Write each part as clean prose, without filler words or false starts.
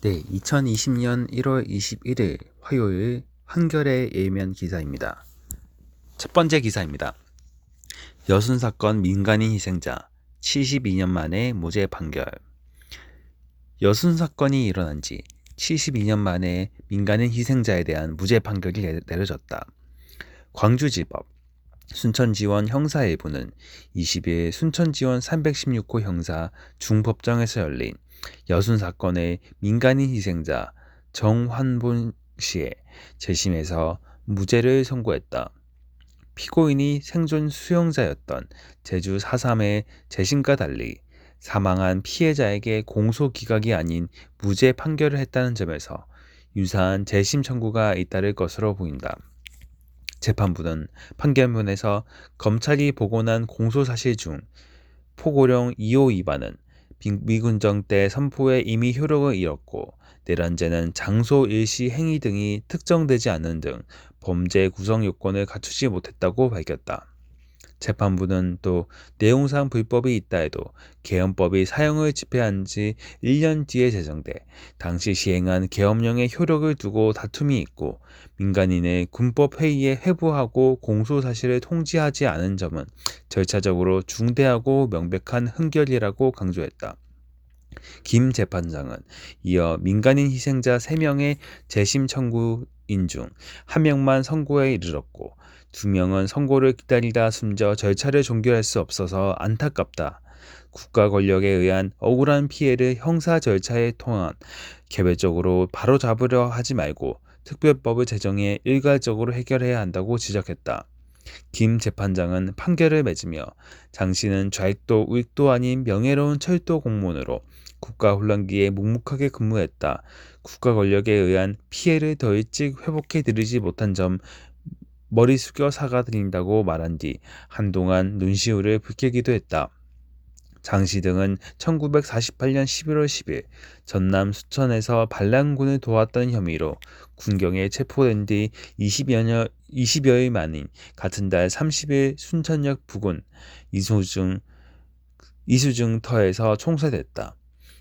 네, 2020년 1월 21일 화요일 한겨레 예면 기사입니다. 첫 번째 기사입니다. 여순 사건 민간인 희생자 72년 만에 무죄 판결. 여순 사건이 일어난 지 72년 만에 민간인 희생자에 대한 무죄 판결이 내려졌다. 광주지법 순천지원 형사 1부는 20일 순천지원 316호 형사 중법정에서 열린 여순 사건의 민간인 희생자 정환본 씨의 재심에서 무죄를 선고했다. 피고인이 생존 수용자였던 제주 4.3의 재심과 달리 사망한 피해자에게 공소기각이 아닌 무죄 판결을 했다는 점에서 유사한 재심 청구가 잇따를 것으로 보인다. 재판부는 판결문에서 검찰이 보고난 공소사실 중 포고령 2호 위반은 미군정 때 선포에 이미 효력을 잃었고 내란죄는 장소, 일시, 행위 등이 특정되지 않는 등 범죄 구성 요건을 갖추지 못했다고 밝혔다. 재판부는 또 내용상 불법이 있다 해도 계엄법이 사형을 집행한 지 1년 뒤에 제정돼 당시 시행한 계엄령의 효력을 두고 다툼이 있고 민간인의 군법회의에 회부하고 공소사실을 통지하지 않은 점은 절차적으로 중대하고 명백한 흠결이라고 강조했다. 김 재판장은 이어 민간인 희생자 3명의 재심 청구인 중 1명만 선고에 이르렀고 2명은 선고를 기다리다 숨져 절차를 종결할 수 없어서 안타깝다. 국가 권력에 의한 억울한 피해를 형사 절차에 통한 개별적으로 바로잡으려 하지 말고 특별법을 제정해 일괄적으로 해결해야 한다고 지적했다. 김 재판장은 판결을 맺으며 장씨는 좌익도 우익도 아닌 명예로운 철도 공무원으로 국가 혼란기에 묵묵하게 근무했다. 국가 권력에 의한 피해를 더 일찍 회복해 드리지 못한 점 머리 숙여 사과드린다고 말한 뒤 한동안 눈시울을 붉히기도 했다. 장씨 등은 1948년 11월 10일 전남 수천에서 반란군을 도왔던 혐의로 군경에 체포된 뒤 20여일 만인 같은 달 30일 순천역 부근 이수증터에서 총살됐다.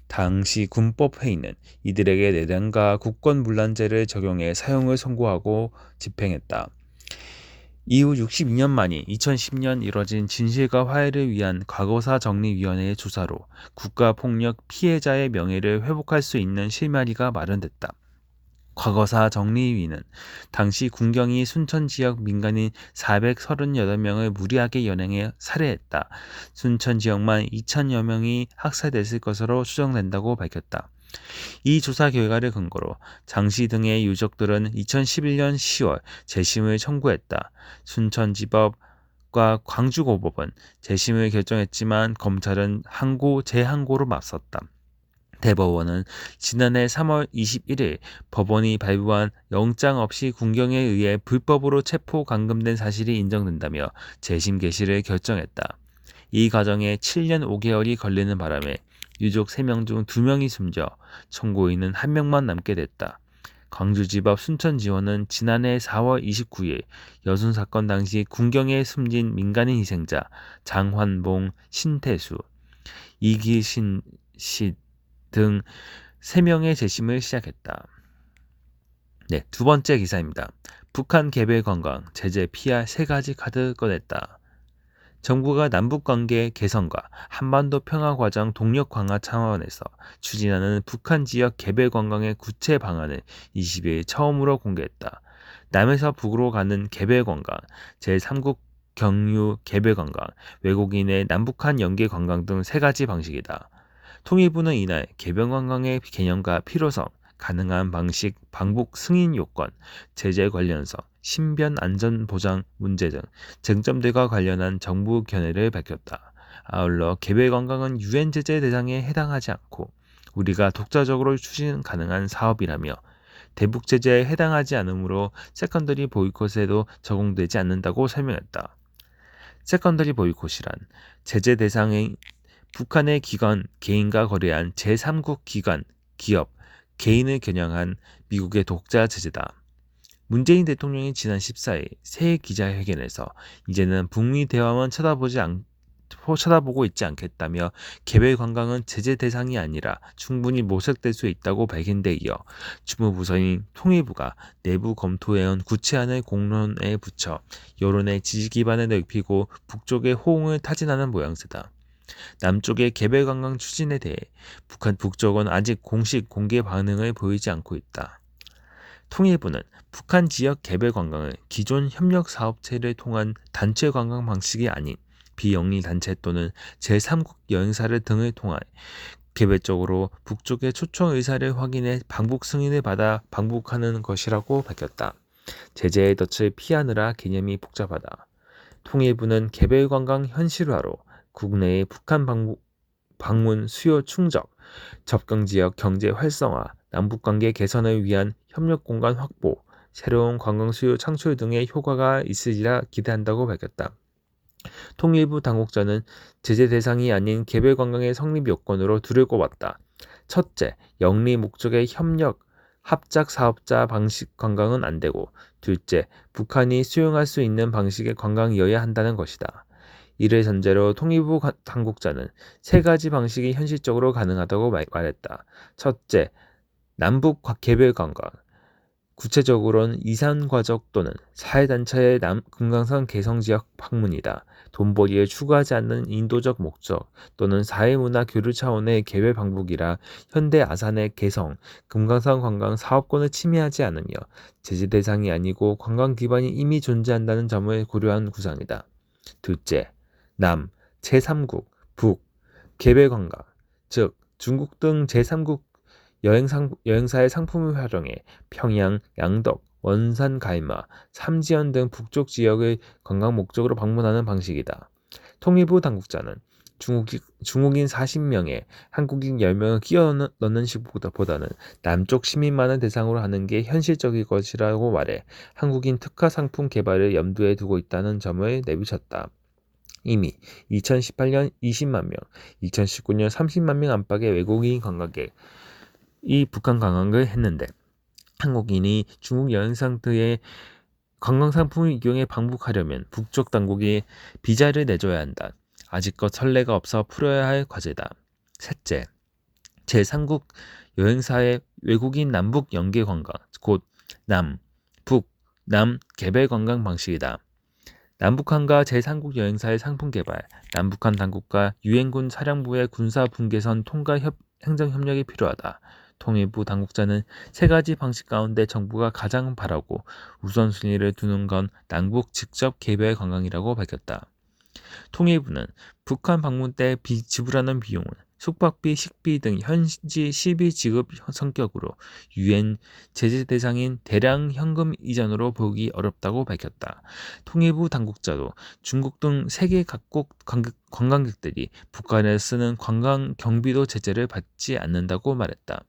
당시 군법회의는 이들에게 내란과 국권문란죄를 적용해 사형을 선고하고 집행했다. 이후 62년 만인 2010년 이뤄진 진실과 화해를 위한 과거사 정리위원회의 조사로 국가폭력 피해자의 명예를 회복할 수 있는 실마리가 마련됐다. 과거사 정리위는 당시 군경이 순천 지역 민간인 438명을 무리하게 연행해 살해했다. 순천 지역만 2,000여 명이 학살됐을 것으로 추정된다고 밝혔다. 이 조사 결과를 근거로 장씨 등의 유족들은 2011년 10월 재심을 청구했다. 순천지법과 광주고법은 재심을 결정했지만 검찰은 재항고로 맞섰다. 대법원은 지난해 3월 21일 법원이 발부한 영장 없이 군경에 의해 불법으로 체포 감금된 사실이 인정된다며 재심 개시를 결정했다. 이 과정에 7년 5개월이 걸리는 바람에 유족 3명 중 2명이 숨져 청구인은 1명만 남게 됐다. 광주지법 순천지원은 지난해 4월 29일 여순 사건 당시 군경에 숨진 민간인 희생자 장환봉, 신태수, 이기신 씨 등 3명의 재심을 시작했다. 네, 두 번째 기사입니다. 북한 개별 관광 제재 피할 3가지 카드 꺼냈다. 정부가 남북관계 개선과 한반도 평화과정 동력 강화 차원에서 추진하는 북한 지역 개별 관광의 구체 방안을 20일 처음으로 공개했다. 남에서 북으로 가는 개별 관광, 제3국 경유 개별 관광, 외국인의 남북한 연계 관광 등 3가지 방식이다. 통일부는 이날 개별 관광의 개념과 필요성, 가능한 방식, 방북 승인 요건, 제재 관련성, 신변 안전 보장 문제 등 쟁점들과 관련한 정부 견해를 밝혔다. 아울러 개별 관광은 유엔 제재 대상에 해당하지 않고 우리가 독자적으로 추진 가능한 사업이라며 대북 제재에 해당하지 않으므로 세컨더리 보이콧에도 적용되지 않는다고 설명했다. 세컨더리 보이콧이란 제재 대상의 북한의 기관, 개인과 거래한 제3국 기관, 기업, 개인을 겨냥한 미국의 독자 제재다. 문재인 대통령이 지난 14일 새 기자회견에서 이제는 북미 대화만 쳐다보지 쳐다보고 있지 않겠다며 개별 관광은 제재 대상이 아니라 충분히 모색될 수 있다고 밝힌 데 이어 주무부서인 통일부가 내부 검토해온 구체안을 공론에 붙여 여론의 지지 기반을 넓히고 북쪽의 호응을 타진하는 모양새다. 남쪽의 개별 관광 추진에 대해 북한 북쪽은 아직 공식 공개 반응을 보이지 않고 있다. 통일부는 북한 지역 개별 관광을 기존 협력 사업체를 통한 단체 관광 방식이 아닌 비영리 단체 또는 제3국 여행사를 등을 통해 개별적으로 북쪽의 초청 의사를 확인해 방북 승인을 받아 방북하는 것이라고 밝혔다. 제재의 덫을 피하느라 개념이 복잡하다. 통일부는 개별 관광 현실화로 국내의 북한 방문 수요 충족, 접경지역 경제 활성화, 남북관계 개선을 위한 협력 공간 확보, 새로운 관광 수요 창출 등의 효과가 있으리라 기대한다고 밝혔다. 통일부 당국자는 제재 대상이 아닌 개별 관광의 성립 요건으로 둘을 꼽았다. 첫째, 영리 목적의 협력, 합작 사업자 방식 관광은 안 되고, 둘째, 북한이 수용할 수 있는 방식의 관광이어야 한다는 것이다. 이를 전제로 통일부 당국자는 세 가지 방식이 현실적으로 가능하다고 말했다. 첫째, 남북 개별 관광. 구체적으로는 이산가족 또는 사회단체의 금강산 개성지역 방문이다. 돈벌이에 추구하지 않는 인도적 목적 또는 사회문화 교류 차원의 개별 방북이라 현대 아산의 개성, 금강산 관광 사업권을 침해하지 않으며 제재 대상이 아니고 관광 기반이 이미 존재한다는 점을 고려한 구상이다. 둘째, 남, 제3국, 북, 개별 관광, 즉 중국 등 제3국 여행사의 상품을 활용해 평양, 양덕, 원산 가이마, 삼지연 등 북쪽 지역을 관광 목적으로 방문하는 방식이다. 통일부 당국자는 중국인 40명에 한국인 10명을 끼워 넣는 식보다는 남쪽 시민만을 대상으로 하는 게 현실적일 것이라고 말해 한국인 특화 상품 개발을 염두에 두고 있다는 점을 내비쳤다. 이미 2018년 20만 명, 2019년 30만 명 안팎의 외국인 관광객 이 북한 관광을 했는데 한국인이 중국 여행사들의 관광 상품을 이용해 방북하려면 북쪽 당국이 비자를 내줘야 한다. 아직껏 선례가 없어 풀어야 할 과제다. 셋째, 제3국 여행사의 외국인 남북 연계 관광, 곧 남, 북, 남 개별 관광 방식이다. 남북한과 제3국 여행사의 상품 개발, 남북한 당국과 유엔군 사령부의 군사 분계선 통과 행정 협력이 필요하다. 통일부 당국자는 세 가지 방식 가운데 정부가 가장 바라고 우선순위를 두는 건 남북 직접 개별 관광이라고 밝혔다. 통일부는 북한 방문 때 지불하는 비용은 숙박비, 식비 등 현지 시비 지급 성격으로 유엔 제재 대상인 대량 현금 이전으로 보기 어렵다고 밝혔다. 통일부 당국자도 중국 등 세계 각국 관광객들이 북한에 쓰는 관광 경비도 제재를 받지 않는다고 말했다.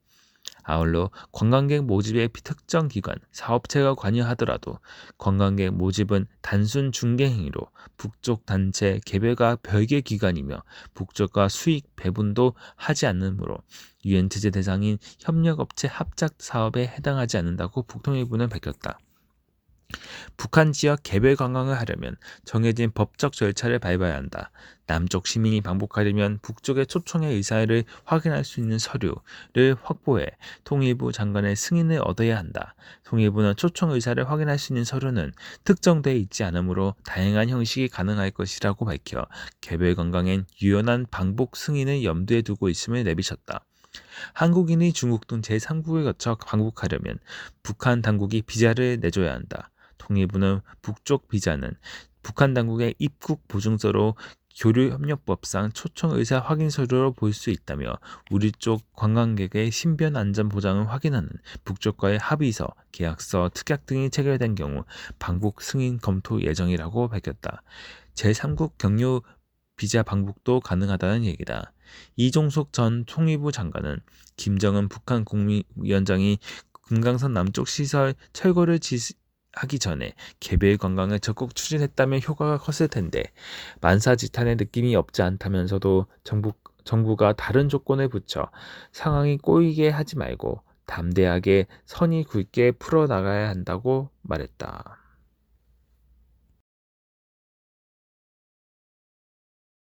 아울러 관광객 모집에 특정 기관, 사업체가 관여하더라도 관광객 모집은 단순 중개 행위로 북쪽 단체 개별과 별개 기관이며 북쪽과 수익 배분도 하지 않으므로 유엔 제재 대상인 협력업체 합작 사업에 해당하지 않는다고 북통일부는 밝혔다. 북한 지역 개별 관광을 하려면 정해진 법적 절차를 밟아야 한다. 남쪽 시민이 방북하려면 북쪽의 초청의 의사를 확인할 수 있는 서류를 확보해 통일부 장관의 승인을 얻어야 한다. 통일부는 초청 의사를 확인할 수 있는 서류는 특정되어 있지 않으므로 다양한 형식이 가능할 것이라고 밝혀 개별 관광엔 유연한 방북 승인을 염두에 두고 있음을 내비쳤다. 한국인이 중국 등 제3국을 거쳐 방북하려면 북한 당국이 비자를 내줘야 한다. 통일부는 북쪽 비자는 북한 당국의 입국 보증서로 교류협력법상 초청 의사 확인 서류로 볼 수 있다며 우리 쪽 관광객의 신변 안전 보장을 확인하는 북쪽과의 합의서, 계약서, 특약 등이 체결된 경우 방북 승인 검토 예정이라고 밝혔다. 제3국 경유 비자 방북도 가능하다는 얘기다. 이종석 전 통일부 장관은 김정은 북한 국무위원장이 금강산 남쪽 시설 철거를 하기 전에 개별 관광을 적극 추진했다면 효과가 컸을 텐데 만사지탄의 느낌이 없지 않다면서도 정부가 다른 조건을 붙여 상황이 꼬이게 하지 말고 담대하게 선이 굵게 풀어나가야 한다고 말했다.